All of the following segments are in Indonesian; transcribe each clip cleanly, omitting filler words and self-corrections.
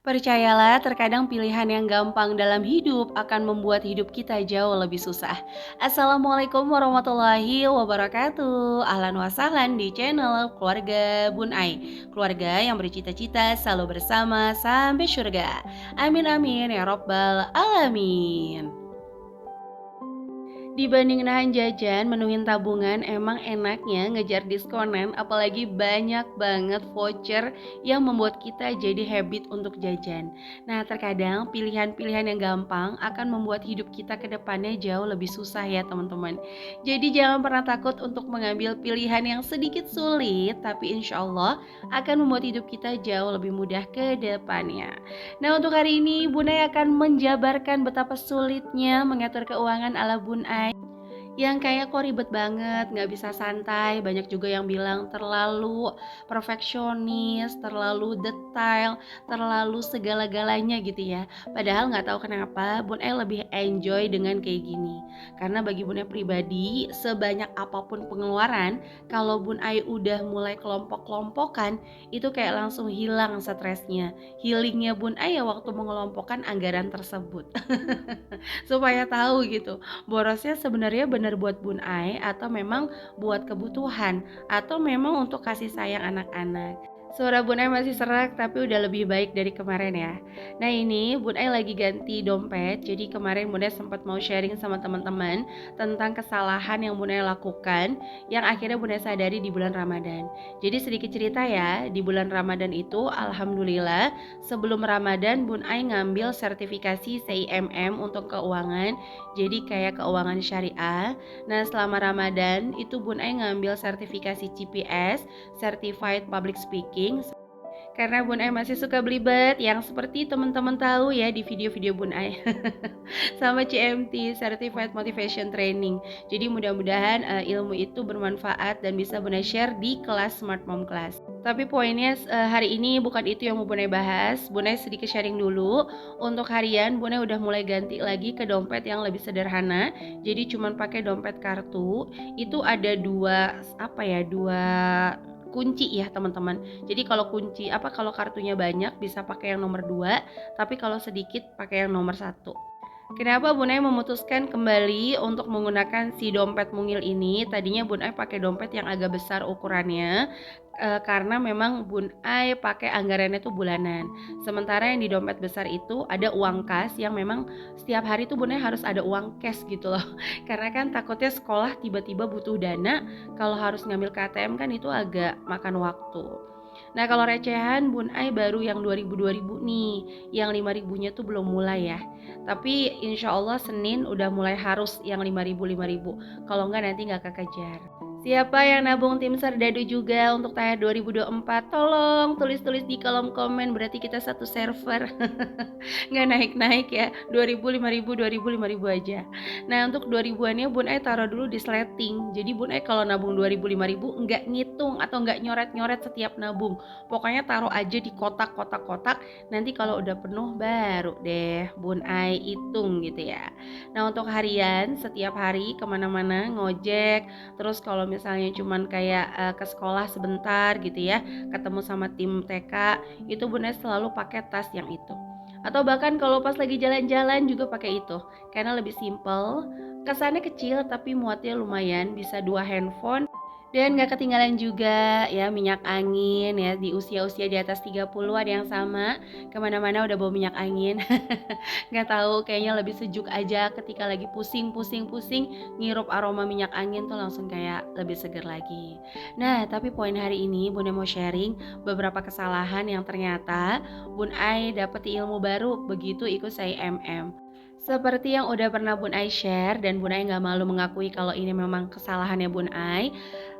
Percayalah, terkadang pilihan yang gampang dalam hidup akan membuat hidup kita jauh lebih susah. Assalamualaikum warahmatullahi wabarakatuh. Ahlan wa sahlan di channel Keluarga Bun Ai. Keluarga yang bercita-cita selalu bersama sampai surga. Amin amin ya robbal alamin. Dibanding nahan jajan, menuhin tabungan, emang enaknya ngejar diskonan, apalagi banyak banget voucher yang membuat kita jadi habit untuk jajan. Nah, terkadang pilihan-pilihan yang gampang akan membuat hidup kita ke depannya jauh lebih susah ya teman-teman. Jadi jangan pernah takut untuk mengambil pilihan yang sedikit sulit, tapi insya Allah akan membuat hidup kita jauh lebih mudah ke depannya. Nah, untuk hari ini Bun Ai akan menjabarkan betapa sulitnya mengatur keuangan ala Bun Ai yang kayak kok ribet banget, nggak bisa santai. Banyak juga yang bilang terlalu perfeksionis, terlalu detail, terlalu segala-galanya gitu ya. Padahal nggak tahu kenapa Bun Ai lebih enjoy dengan kayak gini. Karena bagi Bun Ai pribadi, sebanyak apapun pengeluaran, kalau Bun Ai udah mulai kelompok-kelompokan, itu kayak langsung hilang stresnya. Healingnya Bun Ai ya waktu mengelompokkan anggaran tersebut. Supaya tahu gitu, borosnya sebenarnya benar buat Bun Ai atau memang buat kebutuhan atau memang untuk kasih sayang anak-anak. Suara Bun Ai masih serak tapi udah lebih baik dari kemarin ya. Nah ini Bun Ai lagi ganti dompet. Jadi kemarin Bun Ai sempat mau sharing sama teman-teman tentang kesalahan yang Bun Ai lakukan yang akhirnya Bun Ai sadari di bulan Ramadan. Jadi sedikit cerita ya, di bulan Ramadan itu alhamdulillah sebelum Ramadan Bun Ai ngambil sertifikasi CIMM untuk keuangan. Jadi kayak keuangan syariah. Nah selama Ramadan itu Bun Ai ngambil sertifikasi CPS, Certified Public Speaking, karena Bun Ai masih suka belibet yang seperti teman-teman tahu ya di video-video Bun Ai. Sama CMT, Certified Motivation Training. Jadi mudah-mudahan ilmu itu bermanfaat dan bisa Bun Ai share di kelas Smart Mom Class. Tapi poinnya hari ini bukan itu yang mau Bun Ai bahas. Bun Ai sedikit sharing dulu. Untuk harian Bun Ai udah mulai ganti lagi ke dompet yang lebih sederhana. Jadi cuman pakai dompet kartu. Itu ada dua kunci ya teman-teman. Jadi kalau kalau kartunya banyak bisa pakai yang nomor 2, tapi kalau sedikit pakai yang nomor 1. Kenapa Bun Ai memutuskan kembali untuk menggunakan si dompet mungil ini? Tadinya Bun Ai pakai dompet yang agak besar ukurannya, karena memang Bun Ai pakai anggarannya tuh bulanan. Sementara yang di dompet besar itu ada uang kas yang memang setiap hari tuh Bun Ai harus ada uang cash gitu loh. Karena kan takutnya sekolah tiba-tiba butuh dana, kalau harus ngambil KTM kan itu agak makan waktu. Nah kalau recehan Bun Ai baru yang 2000 nih, yang 5000-nya tuh belum mulai ya. Tapi insya Allah Senin udah mulai harus yang 5000. Kalau enggak nanti nggak kekejar. Siapa yang nabung tim Serdadu juga untuk tahun 2024? Tolong tulis-tulis di kolom komen, berarti kita satu server. Nggak naik-naik ya, 2000, 5000, 2000, 5000 aja. Nah untuk 2000-annya Bun Ai taruh dulu di sleting. Jadi Bun Ai kalau nabung 2000, 5000 nggak ngitung atau nggak nyoret-nyoret setiap nabung. Pokoknya taruh aja di kotak-kotak. Nanti kalau udah penuh baru deh Bun Ai hitung gitu ya. Nah untuk harian setiap hari kemana-mana ngojek. Terus kalau misalnya cuman kayak ke sekolah sebentar gitu ya, ketemu sama tim TK, itu Bun Ai selalu pakai tas yang itu. Atau bahkan kalau pas lagi jalan-jalan juga pakai itu, karena lebih simple, kesannya kecil tapi muatnya lumayan, bisa 2 handphone. Dan gak ketinggalan juga ya minyak angin ya, di usia-usia di atas 30 ada yang sama kemana-mana udah bawa minyak angin. Gak tahu kayaknya lebih sejuk aja ketika lagi pusing ngirup aroma minyak angin tuh langsung kayak lebih seger lagi. Nah tapi poin hari ini Bun Ai mau sharing beberapa kesalahan yang ternyata Bun Ai dapet ilmu baru begitu ikut saya MM. Seperti yang udah pernah Bun Ai share dan Bun Ai gak malu mengakui kalau ini memang kesalahannya Bun Ai.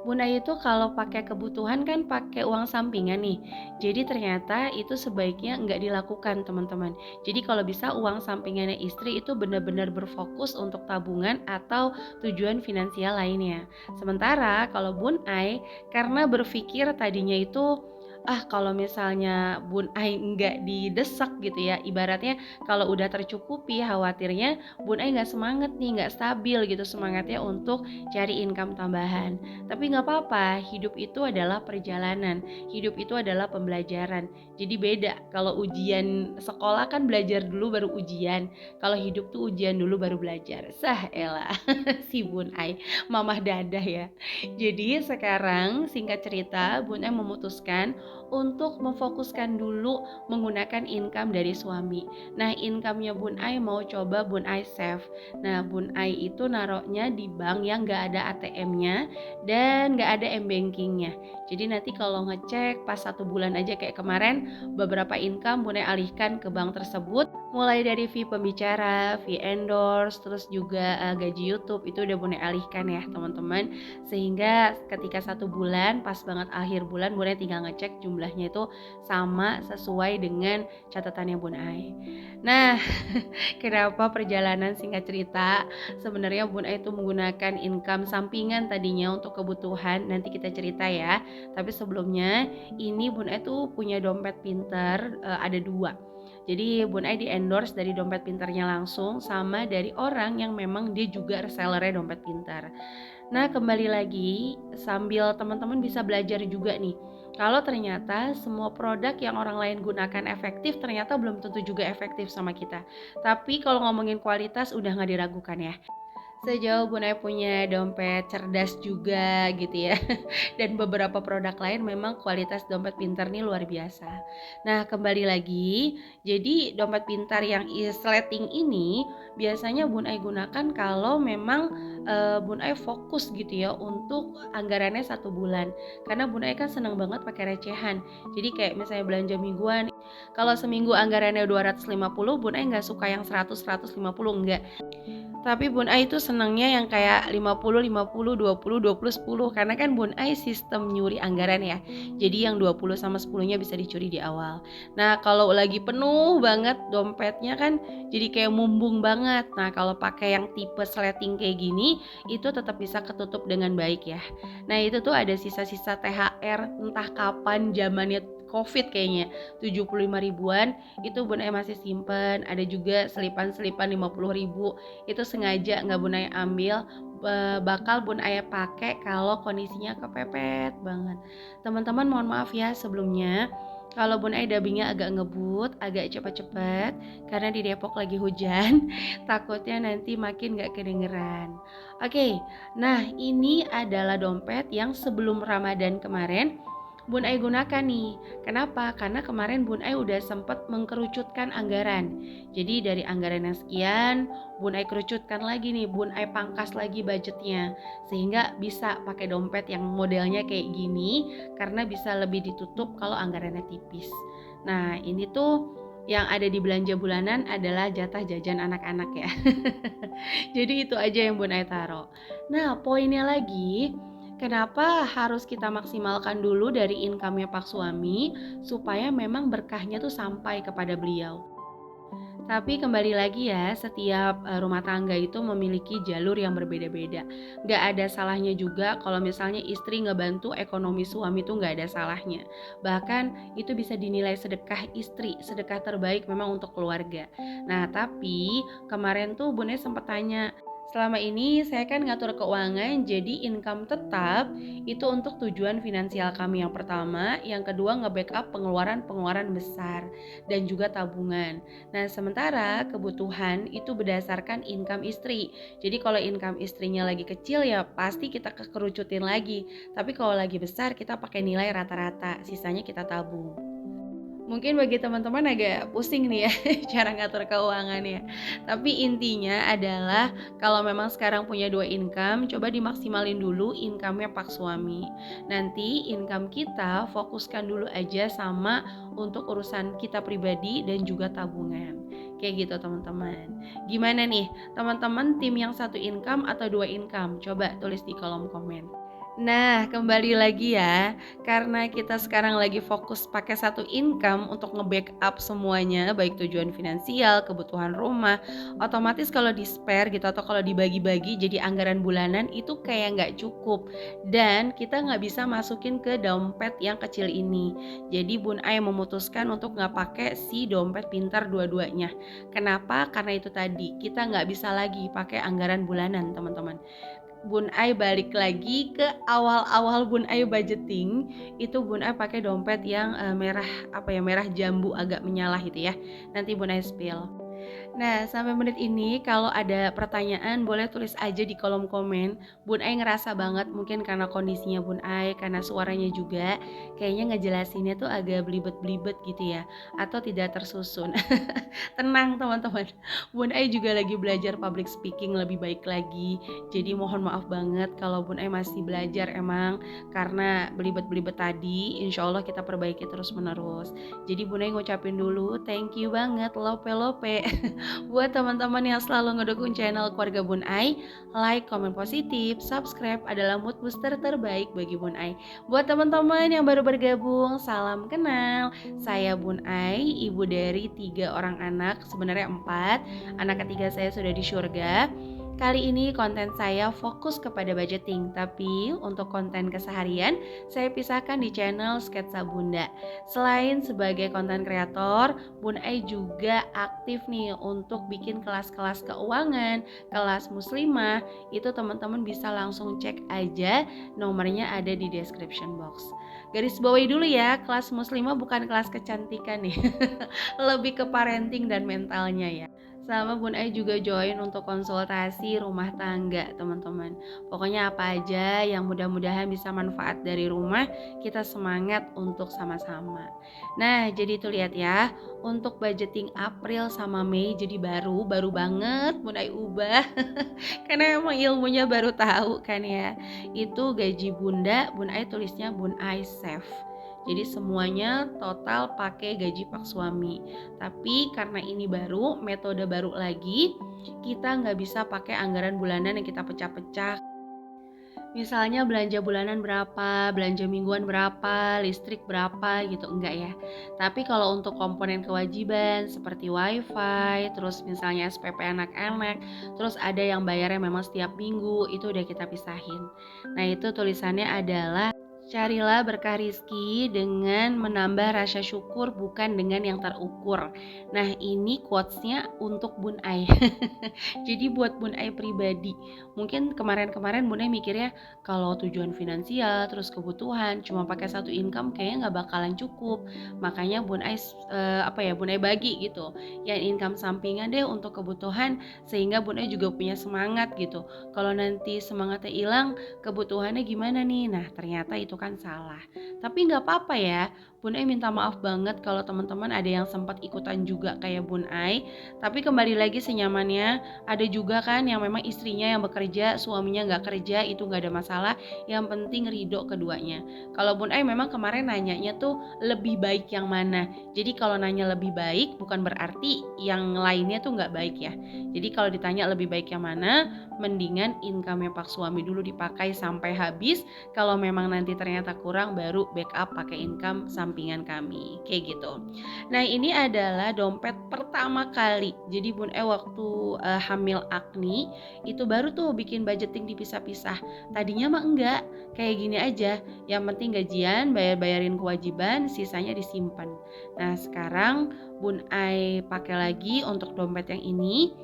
Bun Ai itu kalau pakai kebutuhan kan pakai uang sampingan nih. Jadi ternyata itu sebaiknya nggak dilakukan teman-teman. Jadi kalau bisa uang sampingannya istri itu benar-benar berfokus untuk tabungan atau tujuan finansial lainnya. Sementara kalau Bun Ai karena berpikir tadinya itu Kalau misalnya Bun Ai nggak didesak gitu ya, ibaratnya kalau udah tercukupi, khawatirnya Bun Ai nggak semangat nih, nggak stabil gitu semangatnya untuk cari income tambahan. Tapi nggak apa-apa, hidup itu adalah perjalanan, hidup itu adalah pembelajaran. Jadi beda, kalau ujian sekolah kan belajar dulu baru ujian, kalau hidup tuh ujian dulu baru belajar. Sah elah, si Bun Ai, mamah dadah ya. Jadi sekarang singkat cerita, Bun Ai memutuskan untuk memfokuskan dulu menggunakan income dari suami. Nah, income-nya Bun Ai mau coba Bun Ai save. Nah, Bun Ai itu naruhnya di bank yang nggak ada ATM-nya dan nggak ada m-bankingnya. Jadi nanti kalau ngecek pas 1 bulan aja kayak kemarin, beberapa income Bun Ai alihkan ke bank tersebut, mulai dari fee pembicara, fee endorse, terus juga gaji YouTube itu udah Bun Ai alihkan ya teman-teman. Sehingga ketika 1 bulan pas banget akhir bulan Bun Ai tinggal ngecek jumlahnya itu sama sesuai dengan catatannya Bun Ai. Nah, kenapa perjalanan singkat cerita sebenarnya Bun Ai itu menggunakan income sampingan tadinya untuk kebutuhan, nanti kita cerita ya. Tapi sebelumnya ini Bun Ai tuh punya dompet pintar, ada 2. Jadi Bun Ai di endorse dari dompet pintarnya langsung sama dari orang yang memang dia juga resellernya dompet pintar. Nah, kembali lagi sambil teman-teman bisa belajar juga nih. Kalau ternyata semua produk yang orang lain gunakan efektif, ternyata belum tentu juga efektif sama kita. Tapi kalau ngomongin kualitas udah nggak diragukan ya. Sejauh Bun Ai punya dompet cerdas juga gitu ya. Dan beberapa produk lain memang kualitas dompet pintar nih luar biasa. Nah, kembali lagi, jadi dompet pintar yang sleting ini biasanya Bun Ai gunakan kalau memang Bun Ai fokus gitu ya untuk anggarannya 1 bulan. Karena Bun Ai kan seneng banget pakai recehan. Jadi kayak misalnya belanja mingguan, kalau seminggu anggarannya 250, Bun Ai nggak suka yang 100 150 enggak. Tapi Bun Ai itu senangnya yang kayak 50, 50, 20, 20, 10. Karena kan Bun Ai sistem nyuri anggaran ya. Jadi yang 20 sama 10-nya bisa dicuri di awal. Nah, kalau lagi penuh banget dompetnya kan jadi kayak mumbung banget. Nah, kalau pakai yang tipe sleting kayak gini, itu tetap bisa ketutup dengan baik ya. Nah, itu tuh ada sisa-sisa THR entah kapan zamannya COVID kayaknya 75 ribuan itu Bun Ai masih simpen. Ada juga selipan-selipan 50 ribu itu sengaja nggak Bun Ai ambil, bakal Bun Ai pakai kalau kondisinya kepepet banget. Teman-teman mohon maaf ya sebelumnya kalau Bun Ai dubbingnya agak ngebut, agak cepet-cepet karena di Depok lagi hujan, takutnya nanti makin nggak kedengeran. Oke, nah ini adalah dompet yang sebelum Ramadan kemarin Bun Ai gunakan nih. Kenapa? Karena kemarin Bun Ai udah sempet mengkerucutkan anggaran. Jadi dari anggaran yang sekian, Bun Ai kerucutkan lagi nih, Bun Ai pangkas lagi budgetnya. Sehingga bisa pakai dompet yang modelnya kayak gini, karena bisa lebih ditutup kalau anggarannya tipis. Nah ini tuh yang ada di belanja bulanan adalah jatah jajan anak-anak ya. Jadi itu aja yang Bun Ai taruh. Nah poinnya lagi, kenapa harus kita maksimalkan dulu dari income-nya Pak Suami supaya memang berkahnya tuh sampai kepada beliau. Tapi kembali lagi ya, setiap rumah tangga itu memiliki jalur yang berbeda-beda. Gak ada salahnya juga kalau misalnya istri ngebantu ekonomi suami tuh gak ada salahnya. Bahkan itu bisa dinilai sedekah istri, sedekah terbaik memang untuk keluarga. Nah tapi kemarin tuh Bunda sempat tanya, selama ini saya kan ngatur keuangan jadi income tetap itu untuk tujuan finansial kami yang pertama, yang kedua nge-backup pengeluaran-pengeluaran besar dan juga tabungan. Nah, sementara kebutuhan itu berdasarkan income istri. Jadi kalau income istrinya lagi kecil ya pasti kita kerucutin lagi. Tapi kalau lagi besar kita pakai nilai rata-rata, sisanya kita tabung. Mungkin bagi teman-teman agak pusing nih ya cara ngatur keuangannya. Tapi intinya adalah kalau memang sekarang punya 2 income, coba dimaksimalin dulu income-nya Pak Suami. Nanti income kita fokuskan dulu aja sama untuk urusan kita pribadi dan juga tabungan. Kayak gitu teman-teman. Gimana nih teman-teman, tim yang 1 income atau 2 income? Coba tulis di kolom komen. Nah, kembali lagi ya, karena kita sekarang lagi fokus pakai satu income untuk nge-backup semuanya, baik tujuan finansial, kebutuhan rumah, otomatis kalau di-spare gitu atau kalau dibagi-bagi jadi anggaran bulanan itu kayak nggak cukup dan kita nggak bisa masukin ke dompet yang kecil ini. Jadi Bun Ai memutuskan untuk nggak pakai si dompet pintar dua-duanya. Kenapa? Karena itu tadi, kita nggak bisa lagi pakai anggaran bulanan, teman-teman. Bun Ai balik lagi ke awal-awal Bun Ai budgeting, itu Bun Ai pakai dompet yang merah apa ya, merah jambu agak menyala gitu ya. Nanti Bun Ai spill. Nah, sampai menit ini kalau ada pertanyaan boleh tulis aja di kolom komen. Bun Ai ngerasa banget mungkin karena kondisinya Bun Ai, karena suaranya juga kayaknya ngejelasinnya tuh agak belibet-belibet gitu ya, atau tidak tersusun. Tenang teman-teman, Bun Ai juga lagi belajar public speaking lebih baik lagi. Jadi mohon maaf banget kalau Bun Ai masih belajar emang, karena belibet-belibet tadi insya Allah kita perbaiki terus menerus. Jadi Bun Ai ngucapin dulu thank you banget lope-lope buat teman-teman yang selalu ngedukung channel keluarga Bun Ai. Like, komen positif, subscribe adalah mood booster terbaik bagi Bun Ai. Buat teman-teman yang baru bergabung, salam kenal. Saya Bun Ai, ibu dari 3 orang anak, sebenarnya 4. Anak ketiga saya sudah di surga. Kali ini konten saya fokus kepada budgeting, tapi untuk konten keseharian saya pisahkan di channel Sketsa Bunda. Selain sebagai konten kreator, Bun Ai juga aktif nih untuk bikin kelas-kelas keuangan, kelas muslimah. Itu teman-teman bisa langsung cek aja, nomornya ada di description box. Garis bawahi dulu ya, kelas muslimah bukan kelas kecantikan nih. Lebih ke parenting dan mentalnya ya. Sama Bun Ai juga join untuk konsultasi rumah tangga teman-teman. Pokoknya apa aja yang mudah-mudahan bisa manfaat dari rumah, kita semangat untuk sama-sama. Nah jadi tuh lihat ya, untuk budgeting April sama Mei jadi baru banget Bun Ai ubah. Karena emang ilmunya baru tahu kan ya. Itu gaji bunda, Bun Ai tulisnya Bun Ai save. Jadi semuanya total pakai gaji pak suami. Tapi karena ini baru, metode baru lagi, kita nggak bisa pakai anggaran bulanan yang kita pecah-pecah. Misalnya belanja bulanan berapa, belanja mingguan berapa, listrik berapa gitu, enggak ya. Tapi kalau untuk komponen kewajiban seperti wifi, terus misalnya SPP anak-anak, terus ada yang bayarnya memang setiap minggu, itu udah kita pisahin. Nah itu tulisannya adalah carilah berkah rizki dengan menambah rasa syukur bukan dengan yang terukur. Nah ini quotesnya untuk Bun Ai. Jadi buat Bun Ai pribadi, mungkin kemarin-kemarin Bun Ai mikirnya kalau tujuan finansial terus kebutuhan cuma pakai satu income kayaknya nggak bakalan cukup. Makanya Bun Ai Bun Ai bagi gitu. Yang income sampingan deh untuk kebutuhan sehingga Bun Ai juga punya semangat gitu. Kalau nanti semangatnya hilang, kebutuhannya gimana nih? Nah ternyata itu kan salah. Tapi nggak apa-apa ya. Bun Ai minta maaf banget kalau teman-teman ada yang sempat ikutan juga kayak Bun Ai. Tapi kembali lagi senyamannya. Ada juga kan yang memang istrinya yang bekerja, suaminya nggak kerja, itu nggak ada masalah. Yang penting ridho keduanya. Kalau Bun Ai memang kemarin nanyanya tuh lebih baik yang mana. Jadi kalau nanya lebih baik bukan berarti yang lainnya tuh nggak baik ya. Jadi kalau ditanya lebih baik yang mana, mendingan income-nya pak suami dulu dipakai sampai habis. Kalau memang nanti ternyata kurang baru backup pakai income sampingan kami. Kayak gitu. Nah ini adalah dompet pertama kali. Jadi Bun E waktu hamil Agni itu baru tuh bikin budgeting dipisah-pisah. Tadinya mah enggak, kayak gini aja. Yang penting gajian, bayar-bayarin kewajiban, sisanya disimpan. Nah sekarang Bun Ai pakai lagi untuk dompet yang ini.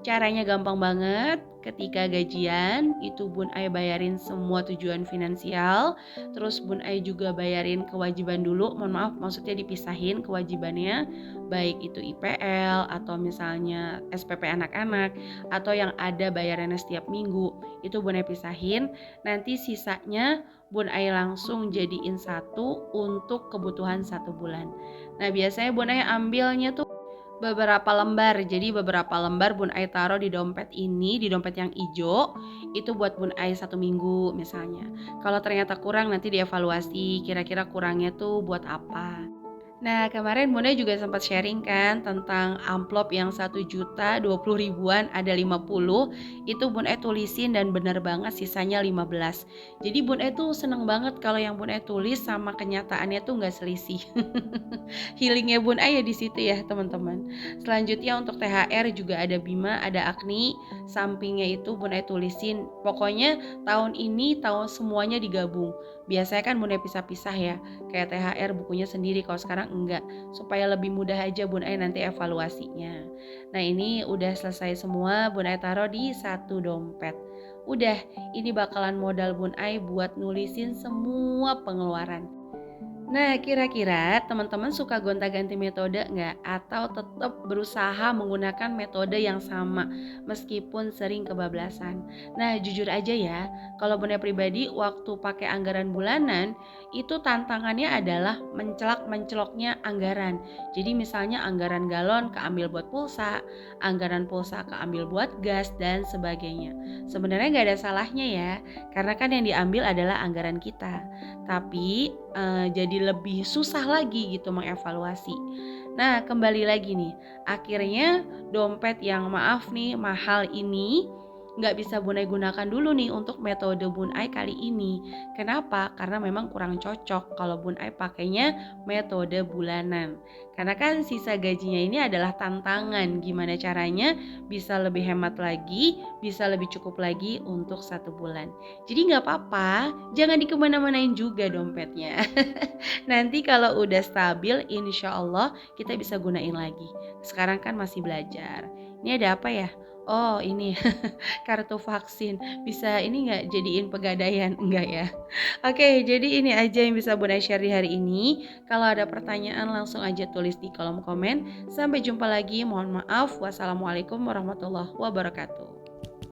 Caranya gampang banget. Ketika gajian itu Bun Ai bayarin semua tujuan finansial. Terus Bun Ai juga bayarin kewajiban dulu. Mohon maaf maksudnya dipisahin kewajibannya. Baik itu IPL atau misalnya SPP anak-anak. Atau yang ada bayarannya setiap minggu. Itu Bun Ai pisahin. Nanti sisanya Bun Ai langsung jadiin satu untuk kebutuhan 1 bulan. Nah biasanya Bun Ai ambilnya tuh beberapa lembar. Jadi beberapa lembar Bun Ai taruh di dompet ini, di dompet yang hijau. Itu buat Bun Ai 1 minggu misalnya. Kalau ternyata kurang nanti dievaluasi kira-kira kurangnya tuh buat apa. Nah, kemarin Bunda juga sempat sharing kan tentang amplop yang 1 juta 20 ribuan ada 50, itu Bunda tulisin dan bener banget sisanya 15. Jadi Bunda tuh seneng banget kalau yang Bunda tulis sama kenyataannya tuh nggak selisih. Healingnya Bunda ya di situ ya teman-teman. Selanjutnya untuk THR juga ada Bima, ada Agni, sampingnya itu Bunda tulisin. Pokoknya tahun ini tahun semuanya digabung. Biasanya kan Bunda pisah-pisah ya, kayak THR bukunya sendiri, kalau sekarang enggak, supaya lebih mudah aja Bun Ai nanti evaluasinya. Nah ini udah selesai semua, Bun Ai taruh di satu dompet. Udah, ini bakalan modal Bun Ai buat nulisin semua pengeluaran. Nah, kira-kira teman-teman suka gonta-ganti metode nggak? Atau tetap berusaha menggunakan metode yang sama meskipun sering kebablasan? Nah, jujur aja ya, kalau Bunda pribadi waktu pakai anggaran bulanan, itu tantangannya adalah mencelok-menceloknya anggaran. Jadi misalnya anggaran galon keambil buat pulsa, anggaran pulsa keambil buat gas, dan sebagainya. Sebenarnya nggak ada salahnya ya, karena kan yang diambil adalah anggaran kita. Tapi jadi lebih susah lagi gitu mengevaluasi. Nah, kembali lagi nih, akhirnya dompet yang maaf nih mahal ini nggak bisa Bun Ai gunakan dulu nih untuk metode Bun Ai kali ini. Kenapa? Karena memang kurang cocok kalau Bun Ai pakainya metode bulanan. Karena kan sisa gajinya ini adalah tantangan gimana caranya bisa lebih hemat lagi, bisa lebih cukup lagi untuk 1 bulan. Jadi nggak apa-apa, jangan dikemana-manain juga dompetnya. Nanti kalau udah stabil, insya Allah kita bisa gunain lagi. Sekarang kan masih belajar. Ini ada apa ya? Oh ini kartu vaksin. Bisa ini nggak jadiin pegadaian? Enggak ya? Oke, jadi ini aja yang bisa Bunda share di hari ini. Kalau ada pertanyaan langsung aja tulis di kolom komen. Sampai jumpa lagi. Mohon maaf. Wassalamualaikum warahmatullahi wabarakatuh.